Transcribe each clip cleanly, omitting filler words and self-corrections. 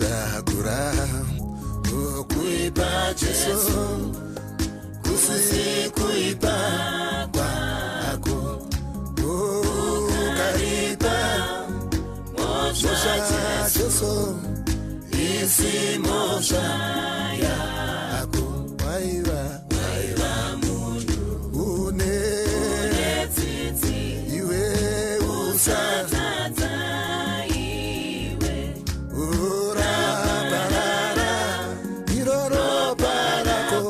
watakura kuipa Yesu kusikuipa kwako ukaipa mosha Yesu isi mosha yako waiwa mundu une titi iwe usatata iwe ura barara iroro barako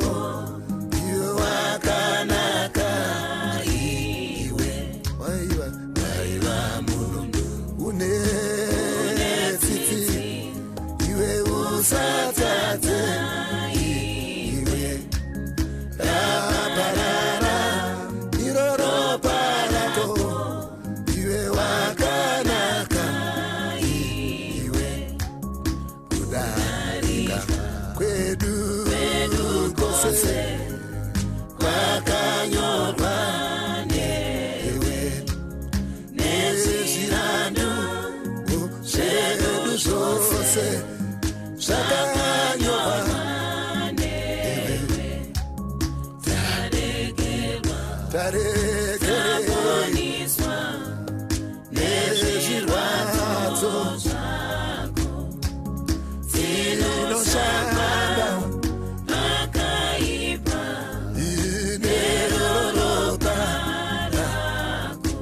iwe wakanaka iwe waiwa mundu une titi iwe usatata iwe barara iroro barako iwe wakanaka iwe kudarika kwedu kose kwakanyorwa newe nezirando shedu zose shakanyorwa newe tarekereiswa nezirwadzo zako zinoshanda akaipa ineroropa rako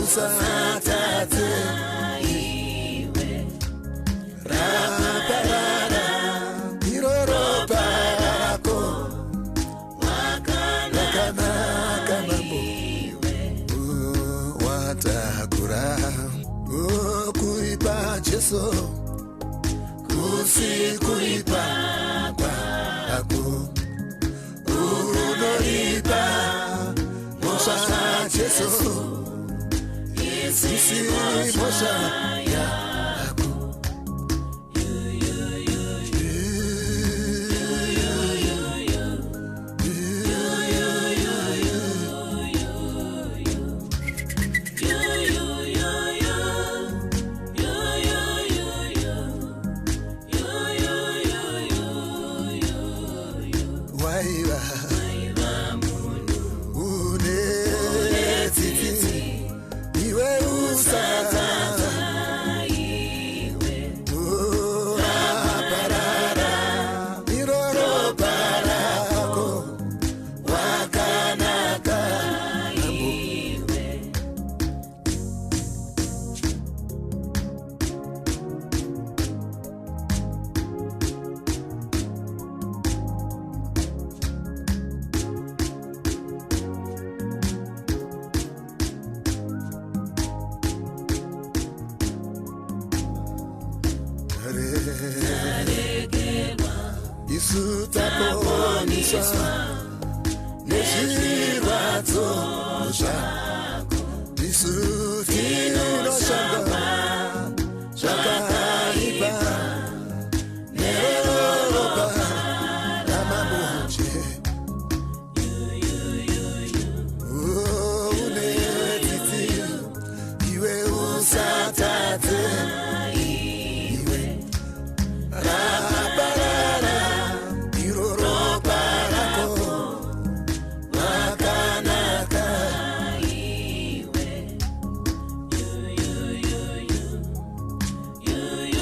usatate iwe raparara iroropa rako wakanaka mambo watakura kuipa Yesu kusikuipa kwako unoripa mosha Yesu isi mosha yako waiwa une titi iwe usatata iwe barara iroro barako wakanaka iwe isutaponiswa nezirwadzo zako isutinoshamba zvakaipa neroropa ramamuje une titi iwe usatate iwe raparara iroro barako wakanaka iwe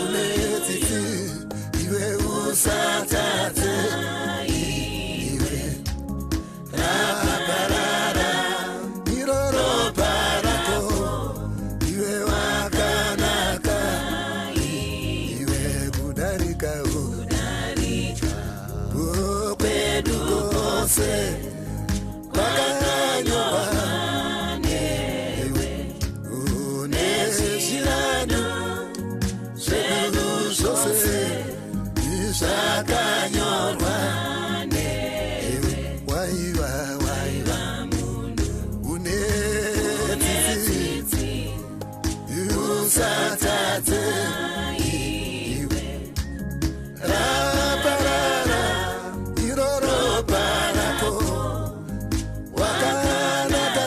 une titi iwe usatate iwe raparara iroro barako iwe wakanaka iwe kudarika kwedu kose kwakanyorwa newe unezirando shedu zose zvakanyorwa newe waiwa mundu une titi usatate iwe raparara iroro barako wakanaka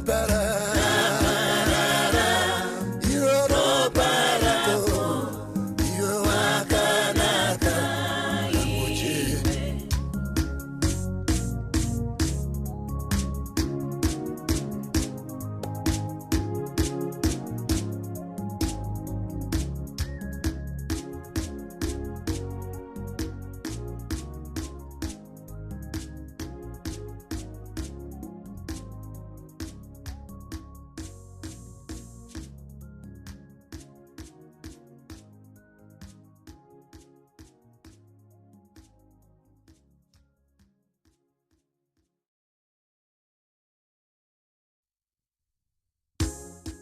papara